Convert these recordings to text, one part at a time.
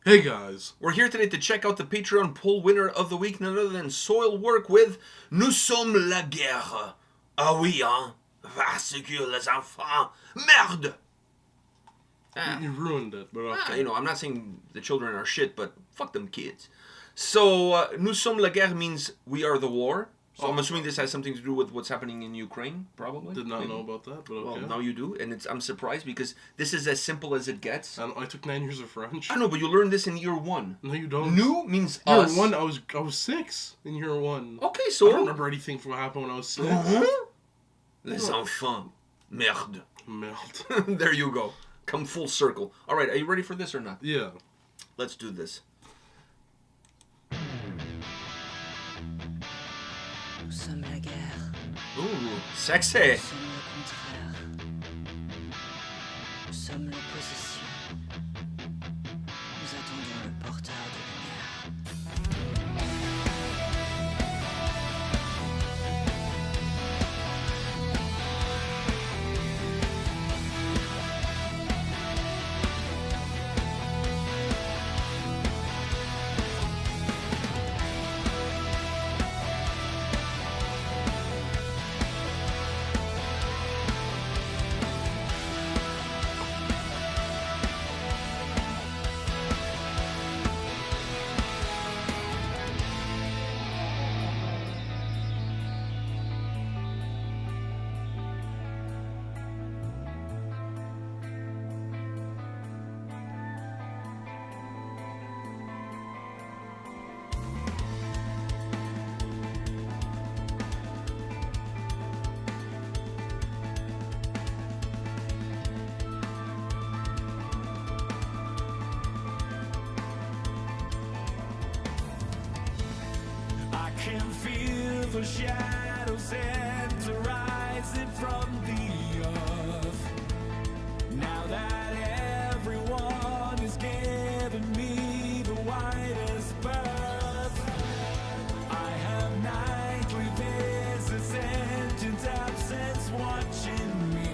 Hey guys, We're here today to check out the Patreon poll winner of the week, none other than Soilwork with Nous Sommes La Guerre. Ah oui, hein? Parce que les enfants, merde! you ruined it, but okay. I'm not saying the children are shit, but fuck them kids. So, Nous Sommes La Guerre means we are the war. So I'm assuming this has something to do with what's happening in Ukraine, probably. Did not know about that, but okay. Well, now you do, and I'm surprised because this is as simple as it gets. And I took 9 years of French. I know, but you learned this in year 1. No, you don't. Nous means year us. 1, I was 6 in year 1. Okay, so... I don't remember anything from what happened when I was 6. Les enfants, merde. Merde. There you go. Come full circle. All right, are you ready for this or not? Yeah. Let's do this. Nous sommes la guerre. Ooh, sexy. Nous sommes le contraire. Nous sommes l'opposition. Nous attendons le porteur de lumière. I can feel the shadows rising from the earth. Now that everyone is giving me the widest berth, I have nightly visits, sentient absence watching me,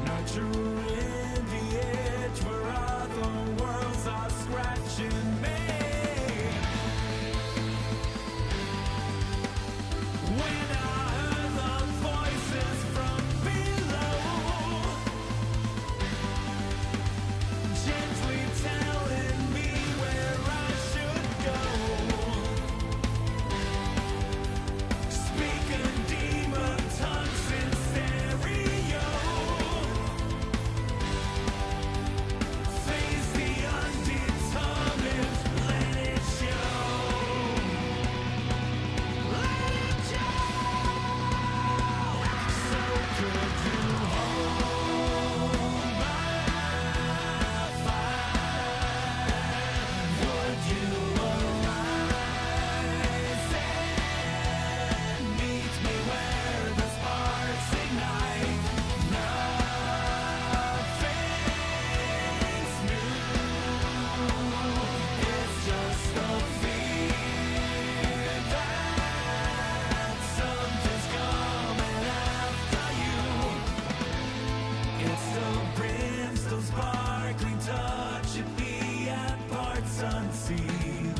nurturing the edge where other worlds are scratching me. When I heard the voices from below, gently telling me where I should go, speaking demon tongues in stereo, face the undetermined, let it show. Let it show. So good to hold my fire. Would you arise and meet me where the sparks ignite? Nothing's new. It's just a fear that something's coming after you. It's the brimstone sparkling touching me at parts unseen.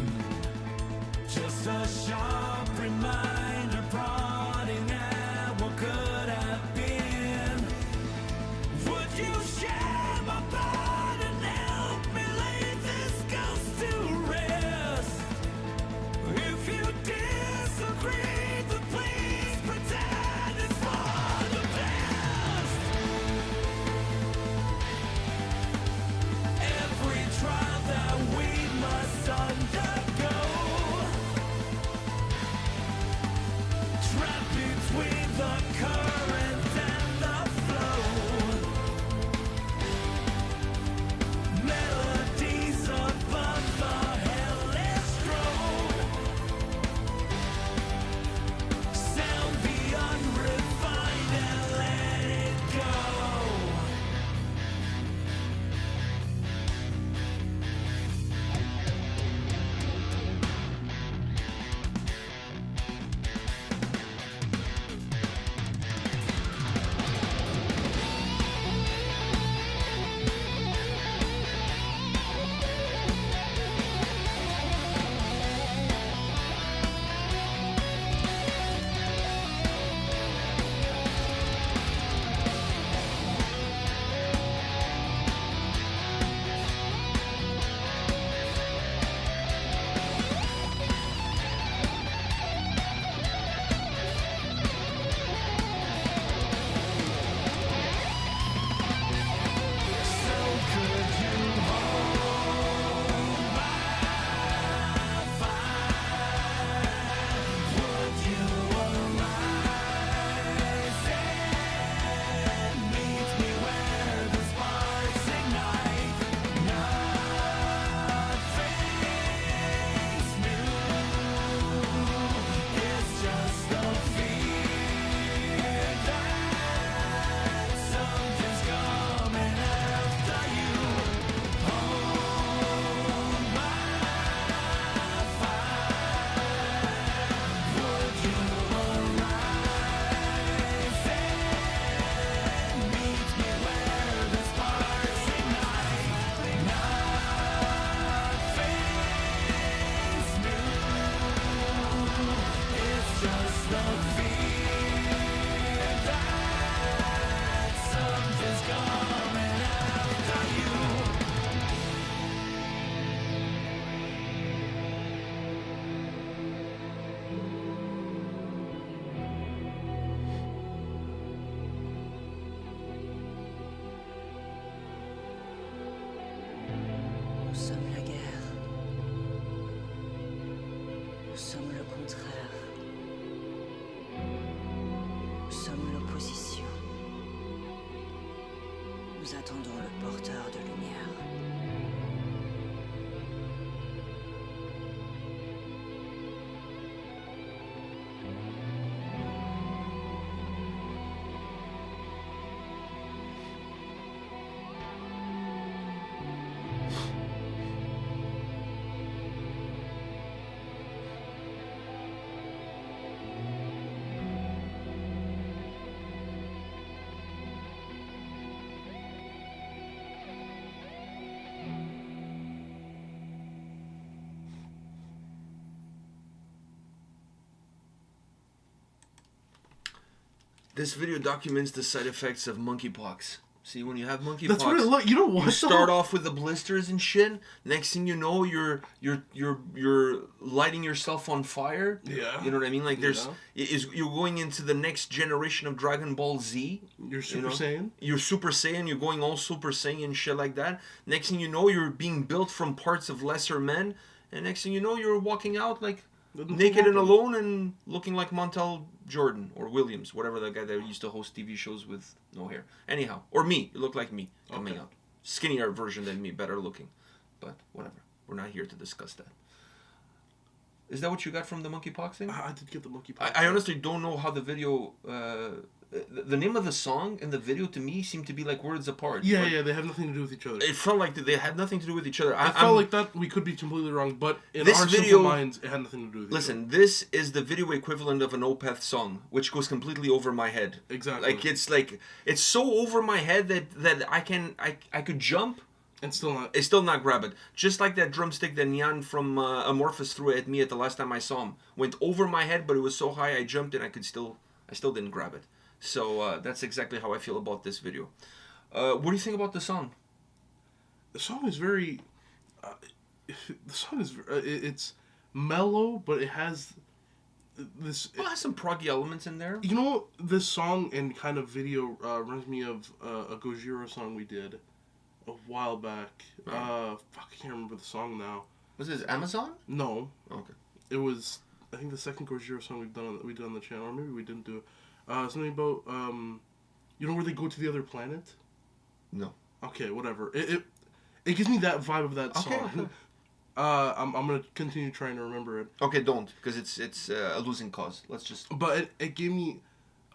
Just a sharp reminder prodding at what could have been. Would you share my burden and help me lay this ghost to rest? If you disagree, then please pretend it's for the best. Every trial that we must undergo, trapped between the current and the flow, melodies above the hellish drone, sound the unrefined and let it go. Nous sommes l'opposition. Nous attendons le porteur de lumière. This video documents the side effects of monkeypox. See, when you have monkeypox, That's what it look. You know what? you start off with the blisters and shit. Next thing you know, you're lighting yourself on fire. Yeah. You know what I mean? Like you're going into the next generation of Dragon Ball Z. You're Super know? Saiyan. You're Super Saiyan. You're going all Super Saiyan and shit like that. Next thing you know, you're being built from parts of lesser men. And next thing you know, you're walking out like naked and alone and looking like Montel Jordan or Williams, whatever the guy that used to host TV shows with no hair. Anyhow, or me. You look like me coming out. Skinnier version than me, better looking. But whatever. We're not here to discuss that. Is that what you got from the monkeypox thing? I did get the monkeypox. I honestly don't know how the video... the name of the song and the video to me seemed to be like words apart. Yeah, Like, yeah, they have nothing to do with each other. It felt like they had nothing to do with each other. I felt like that we could be completely wrong, but in This our video- simple minds, it had nothing to do with each Listen, this is the video equivalent of an Opeth song, which goes completely over my head. Exactly. It's so over my head that I could jump and still not. and still not grab it. Just like that drumstick that Nyan from Amorphous threw at me at the last time I saw him. Went over my head, but it was so high I jumped and I still didn't grab it. So that's exactly how I feel about this video. What do you think about the song? The song is very. The song is it's mellow, but it has this. Well, it has some proggy elements in there. You know, this song and kind of video reminds me of a Gojira song we did a while back. I can't remember the song now. Was this Amazon? No, Okay. it was. I think the second Gojira song we did on the channel, or maybe we didn't do it. Something about you know where they go to the other planet? No. Okay, whatever. It gives me that vibe of that Okay, song. okay. I'm gonna continue trying to remember it. Okay, don't, because it's a losing cause. Let's just. But it gave me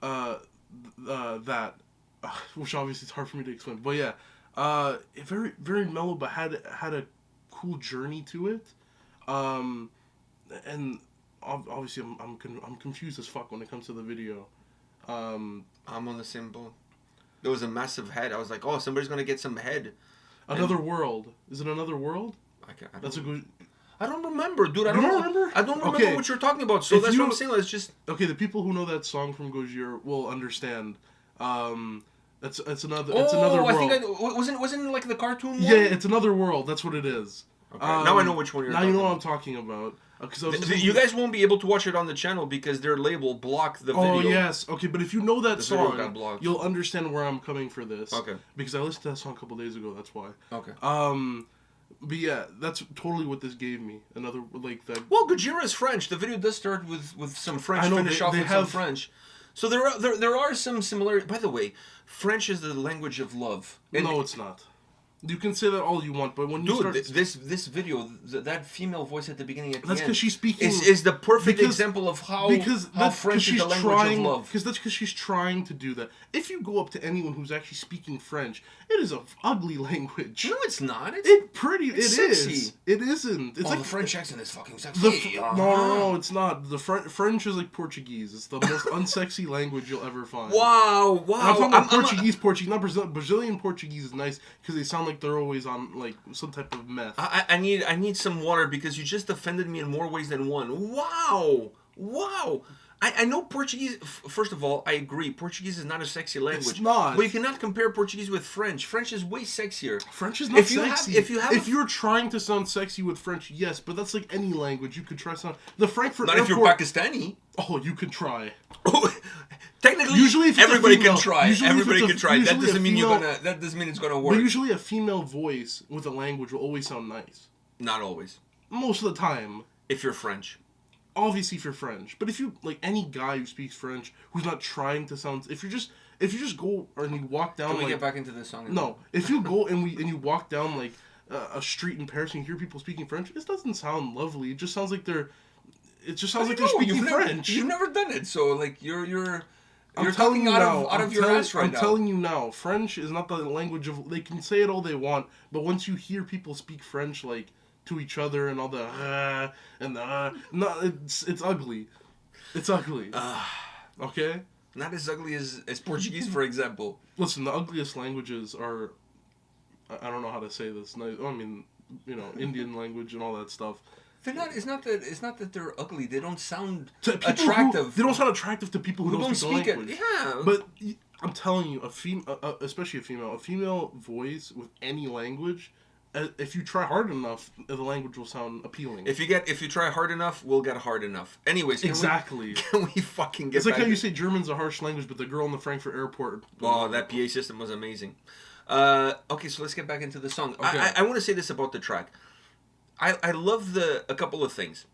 that, which obviously it's hard for me to explain. But yeah, it very very mellow, but had a cool journey to it, and obviously I'm confused as fuck when it comes to the video. I'm on the same boat. There was a massive head. I was like, oh, somebody's gonna get some head. Another World. Is it Another World? That's a good. I don't remember, dude. I You don't don't know. remember? I don't remember Okay. what you're talking about. So If that's you- what I'm saying. Let's just. Okay, the people who know that song from Gojira will understand. It's another. Oh, It's Another I World. think wasn't it like the cartoon one? Yeah, it's Another World. That's what it is. Okay. Now I know which one you're Now talking you know what about. I'm talking about. Because You guys won't be able to watch it on the channel because their label blocked the video. Oh yes, okay, but if you know that The video got song, blocked. you'll understand where I'm coming for this. Okay. Because I listened to that song a couple days ago. That's why. Okay. But yeah, that's totally what this gave me. Another like that. Well, Gojira is French. The video does start with some French, I know, finish they- off they with some have- French. So there are some similarities. By the way, French is the language of love. And No, it's not. You can say that all you want, but when you dude, start, this video, that female voice at the beginning at the that's end, because she's speaking. is the perfect because- example of how that's French is the language trying, of love. Because that's because she's trying to do that. If you go up to anyone who's actually speaking French, it is a ugly language. No, it's not. It's It's sexy. is. It isn't. It's oh, like the French accent is fucking sexy. no, it's not. The French is like Portuguese. It's the most unsexy language you'll ever find. Wow. And I'm talking about Portuguese, not Brazilian Portuguese is nice because they sound like they're always on like some type of meth. I need some water because you just offended me in more ways than one. Wow. I know Portuguese. First of all, I agree. Portuguese is not a sexy language. It's not. But you cannot compare Portuguese with French. French is way sexier. French is not If you have- sexy. if you're trying to sound sexy with French, yes, but that's like any language. You could try sound. The Frankfurt Not if Airport. you're Pakistani. Oh, you could try. Technically, Usually if it's a everybody female- can try. usually if Everybody it's a- can try. That usually a doesn't mean female- That doesn't mean it's gonna work. But usually a female voice with a language will always sound nice. Not always. Most of the time. If you're French. obviously if you're French, but if you, like, any guy who speaks French who's not trying to sound, if you just go and you walk down, Can we like, get back into this song? no, if you go and you walk down, like, a street in Paris and you hear people speaking French, it doesn't sound lovely. It just sounds like they're speaking French. You've never done it, so like you're I'm telling talking you out now. of your ass right I'm now. telling you now. French is not the language of. They can say it all they want, but once you hear people speak French, like, to each other and all the and the no, it's ugly. It's ugly. Okay. Not as ugly as Portuguese, for example. Listen, the ugliest languages are. I don't know how to say this. I mean, Indian language and all that stuff. They're not. It's not that they're ugly. They don't sound To people attractive. They don't sound attractive to people who don't speak the it. language. Yeah. But I'm telling you, especially a female voice with any language, if you try hard enough, the language will sound appealing. If you try hard enough, we'll get hard enough. Anyways, exactly. Can we fucking get? It's like back how you to... say German's a harsh language, but the girl in the Frankfurt airport. Oh, that PA system was amazing. Okay, so let's get back into the song. Okay. I want to say this about the track. I love a couple of things.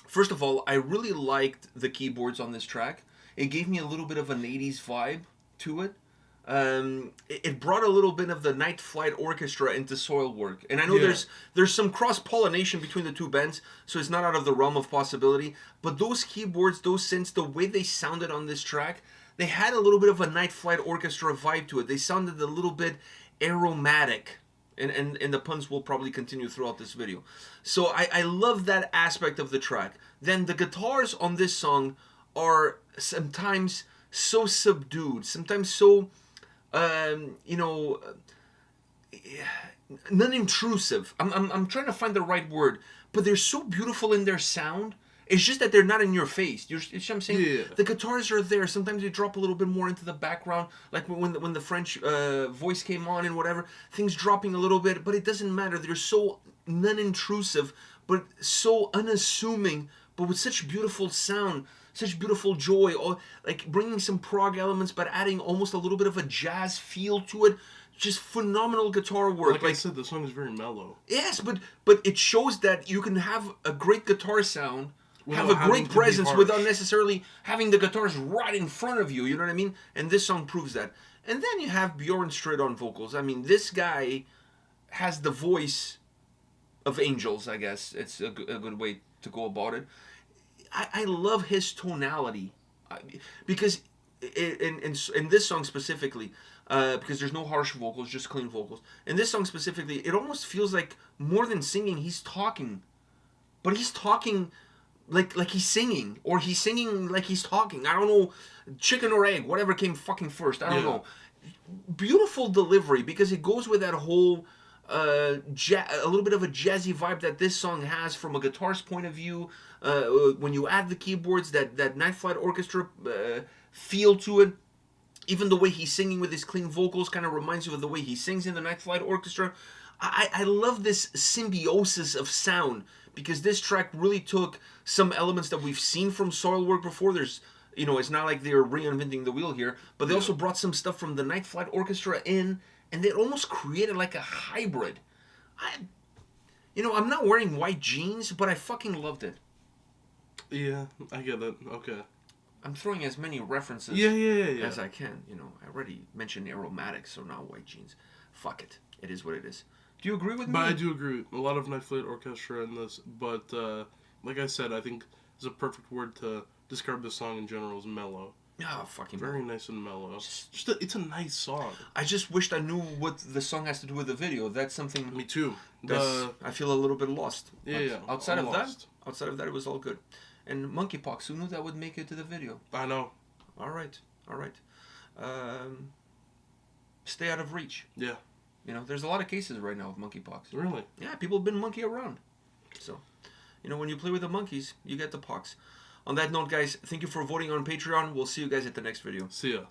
First of all, I really liked the keyboards on this track. It gave me a little bit of an 80s vibe to it. It brought a little bit of the Night Flight Orchestra into Soilwork. And I know there's some cross-pollination between the two bands, so it's not out of the realm of possibility. But those keyboards, those synths, the way they sounded on this track, they had a little bit of a Night Flight Orchestra vibe to it. They sounded a little bit aromatic. And the puns will probably continue throughout this video. So I love that aspect of the track. Then the guitars on this song are sometimes so subdued, sometimes so, non-intrusive. I'm trying to find the right word, but they're so beautiful in their sound. It's just that they're not in your face. You know what I'm saying? Yeah. The guitars are there. Sometimes they drop a little bit more into the background, like when the French voice came on and whatever. Things dropping a little bit, but it doesn't matter. They're so non-intrusive, but so unassuming, but with such beautiful sound, such beautiful joy. Or like bringing some prog elements, but adding almost a little bit of a jazz feel to it. Just phenomenal guitar work. Like I said, the song is very mellow. Yes, but it shows that you can have a great guitar sound. Have a great presence without necessarily having the guitars right in front of you, you know what I mean? And this song proves that. And then you have Bjorn straight on vocals. I mean, this guy has the voice of angels, I guess. It's a good way to go about it. I love his tonality. Because in this song specifically, because there's no harsh vocals, just clean vocals. In this song specifically, it almost feels like more than singing, he's talking. But he's talking... Like he's singing, or he's singing like he's talking. I don't know, chicken or egg, whatever came fucking first. I don't know. Beautiful delivery, because it goes with that whole a little bit of a jazzy vibe that this song has from a guitar's point of view. When you add the keyboards, that Night Flight Orchestra feel to it. Even the way he's singing with his clean vocals kind of reminds you of the way he sings in the Night Flight Orchestra. I love this symbiosis of sound, because this track really took some elements that we've seen from Soilwork before. There's, it's not like they're reinventing the wheel here, but they also brought some stuff from the Night Flight Orchestra in, and they almost created like a hybrid. I'm not wearing white jeans, but I fucking loved it. Yeah, I get it. Okay. I'm throwing as many references as I can. I already mentioned aromatics, so now white jeans. Fuck it. It is what it is. Do you agree with me? But I do agree. A lot of Night Flight Orchestra in this, but like I said, I think is a perfect word to describe the song in general is mellow. Yeah, fucking very nice and mellow. It's a nice song. I just wished I knew what the song has to do with the video. That's something. Me too. I feel a little bit lost. Yeah. Outside of that, it was all good. And monkeypox. Who knew that would make it to the video? I know. All right. Stay out of reach. Yeah. There's a lot of cases right now of monkeypox. Really? Yeah, people have been monkey around. So, when you play with the monkeys, you get the pox. On that note, guys, thank you for voting on Patreon. We'll see you guys at the next video. See ya.